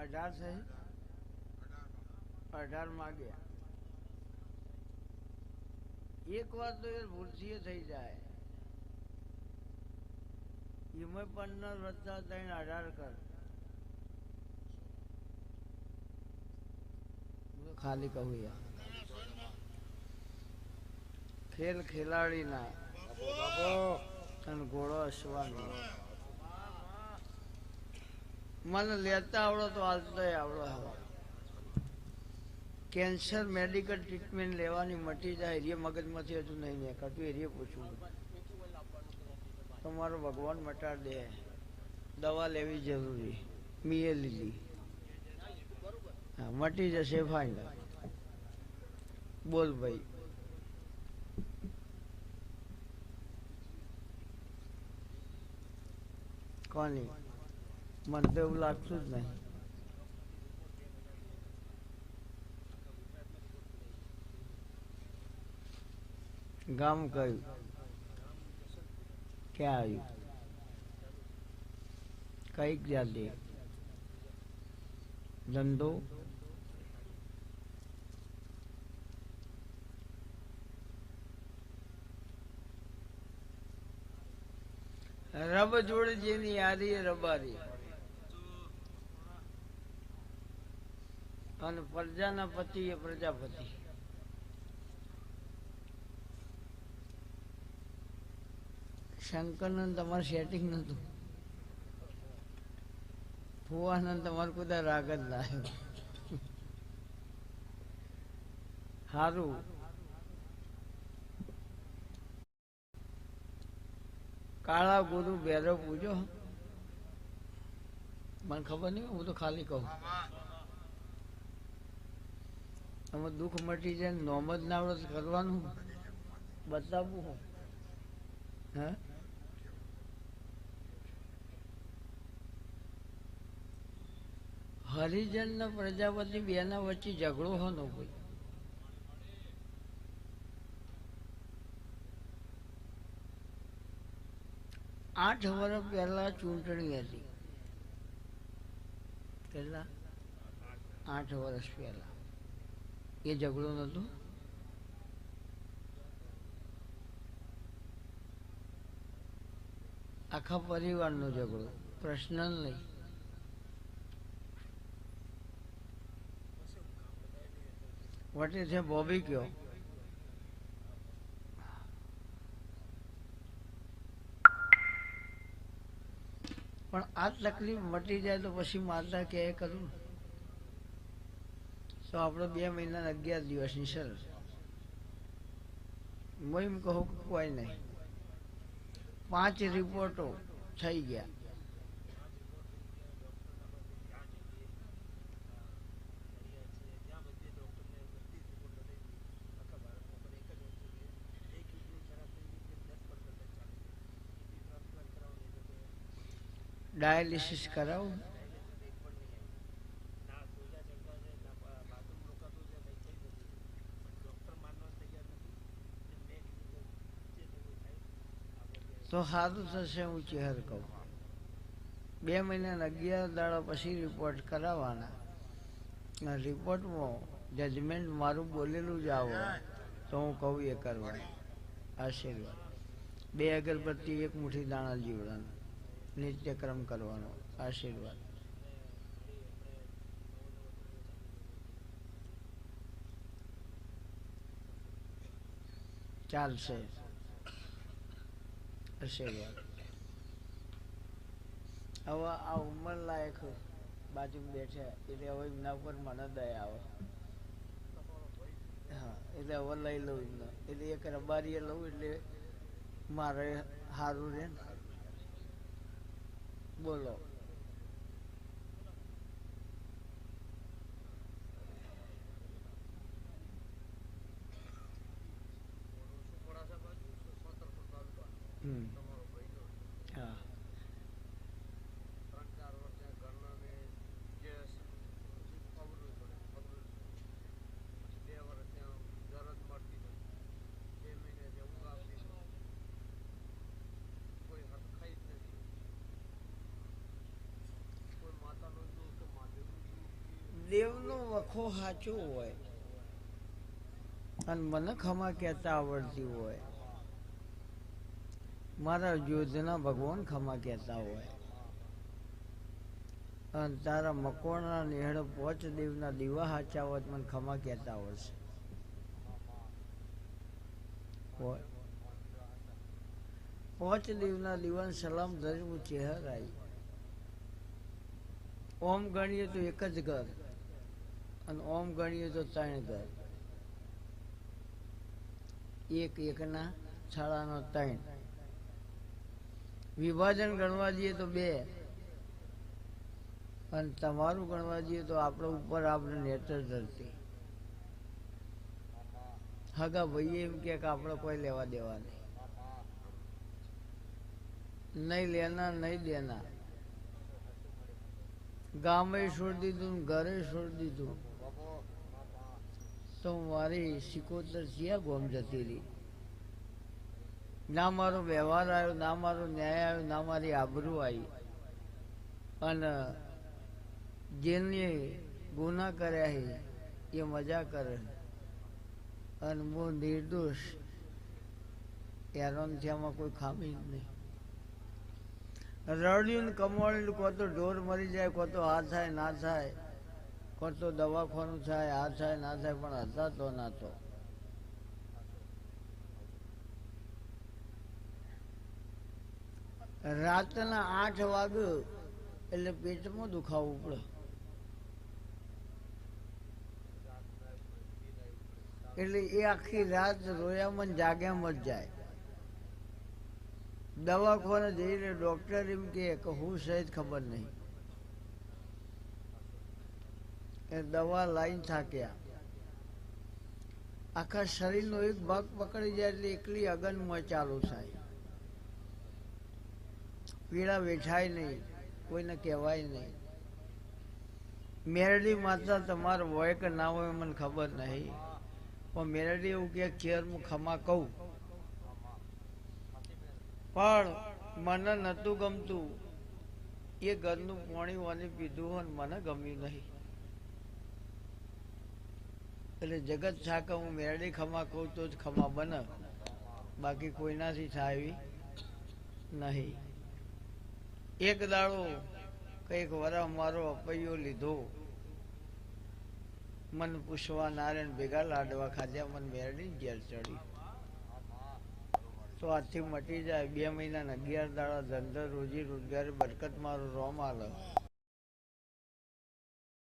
18 છે, 18 માગ્યા. એક વાર તો એ ભૂલથી થઈ જાય. એમાં 15 વત્તા 3 18 કર. ખાલી કહું યાર. ખેલ ખેલાડીના અને ઘોડો અસવાનો. મને લેતા આવડો તો હાલતો આવડો હવે. કેન્સર મેડિકલ ટ્રીટમેન્ટ લેવાની મટી જાય એ મગજમાંથી હજુ નહીં નીકળતું એ પૂછવું. તમારો ભગવાન મટાડ દે. દવા લેવી જરૂરી. મીએ લીધી. હા મટી જશે ફાઇનલ. બોલ ભાઈ. કોની? મને તો એવું લાગતું જ નહીં. ગામ કયું? ક્યાં આવ્યું? કઈ જાતિ? ધંધો? રબ જોડે જેની યારી રબારી. અને પ્રજાના પતિ એ પ્રજાપતિ. શંકરનંદ તમારે સેટિંગ નતું. ફુવાનંદ તમારે કુદા રાગ જ લાવ્યો. સારું. કાળા ગુરુ ભેરવ પૂજો. મને ખબર નહીં, હું તો ખાલી કહું. તમે દુઃખ મટી જાય નોમ જ ના આવડે કરવાનું બતાવવું. હે હરિજન ને પ્રજાપતિ બેના વચ્ચે ઝઘડો હોનો કોઈ? આઠ વર્ષ પહેલા ચૂંટણી હતી. કેટલા? 8 વર્ષ પહેલા. એ ઝઘડો નતો. આખા પરિવારનો ઝઘડો, પર્સનલ નહીં. વટે છે બોબી કયો. પણ આ તકલીફ મટી જાય તો પછી માતા કે કરું તો આપણે 2 મહિના 11 દિવસની સરસ. હું એમ કહું કોઈ નહીં. 5 રિપોર્ટો થઈ ગયા. ડાયાલિસિસ કરાવું. તો સારું થશે. હું ચહેર કહું 2 મહિના 11 દાડા પછી રિપોર્ટ કરાવવાના. રિપોર્ટમાં જજમેન્ટ મારું બોલેલું જ આવો તો હું કહું એ કરવાનું. આશીર્વાદ. 2 અગરબત્તી 1 મુઠ્ઠી દાણા જીવડાનું નિત્યક્રમ કરવાનો. આશીર્વાદ. ચાલશે. આશીર્વાદ. હવે આ ઉંમર લાયક બાજુ બેઠા એટલે હવે એમના ઉપર મને દયા આવે. હા એટલે હવે લઈ લઉં એમને. એટલે એક રબારીએ લઉં એટલે મારે સારું રહે ને. બોલો. હા દેવનો વખો સાચો હોય અને મને ખમા કહેતા આવડતી હોય, મારા યોજના ભગવાન ખમા કહેતા હોય, અને તારા મકોણા નેહડ પોચ દેવના દીવા હાચા હોય મને ખમા કહેતા આવડશે. પોચ દેવના દીવાન સલામ ધરી હું ચહેર આવી. ઓમ ગણીએ તો એક જ ઘર અને ઓમ ગણીએ તો 3 ઘર. એક એકના છાળાનો 3. વિભાજન ગણવા જઈએ તો 2 અને તમારું ગણવા જઈએ તો આપણે ઉપર આપણે નેતર ધરતી. હગા ભાઈ એમ કે આપણે કોઈ લેવા દેવા નહીં, નહીં લેના નહીં દેના. ગામે છોડી દીધું, ઘરે છોડી દીધું, તો મારી 77 જ્યાં ગોમ જતી રહી. ના મારો વ્યવહાર આવ્યો, ના મારો ન્યાય આવ્યો, ના મારી આબરૂ આવી. અને જેને ગુના કર્યા છે એ મજા કરે અને હું નિર્દોષ. હેરાન થયામાં કોઈ ખામી જ નહીં. રડ્યું ને કમાડ્યું, કો તો ઢોર મરી જાય, કો તો આ થાય ના થાય, કો તો દવાખાનું થાય, આ થાય ના થાય, પણ હતા તો ના તો. રાતના 8 વાગે એટલે પેટમાં દુખાવું પડે. એટલે એ આખી રાત રોયામાં જાગ્યામાં જ જાય. દવાખાને જઈને ડોક્ટર એમ કે હું સહેજ ખબર નહીં. એ દવા લાઈન થાક્યા, આખા શરીરનો એક ભાગ પકડી જાય એટલે એકલી અગનમાં ચાલુ થાય. પીડા વેઠાય નહીં, કોઈને કહેવાય નહીં. મેરડી માતા તમારે હોય કે ના હોય મને ખબર નહીં, પણ મેરડી એવું કે ચેર હું ખમા કહું, પણ મને નહોતું ગમતું. એ ઘરનું પાણી વાની પીધું અને મને ગમ્યું નહીં. એટલે જગત છાકે હું મેરડી ખમા કહું તો જ ખમા બને, બાકી કોઈનાથી થાય એવી નહીં. એક દાડો કંઈક વરા મારો અપૈયો લીધો, મન પૂછવા નારાયણ ભેગા લાડવા ખાધ્યા, મન મેરડી ઘેર ચડી. તો આજથી મટી જાય. 2 મહિના 11 દાડા ધંધો રોજી રોજગારી બરકત મારો રોમ આલે.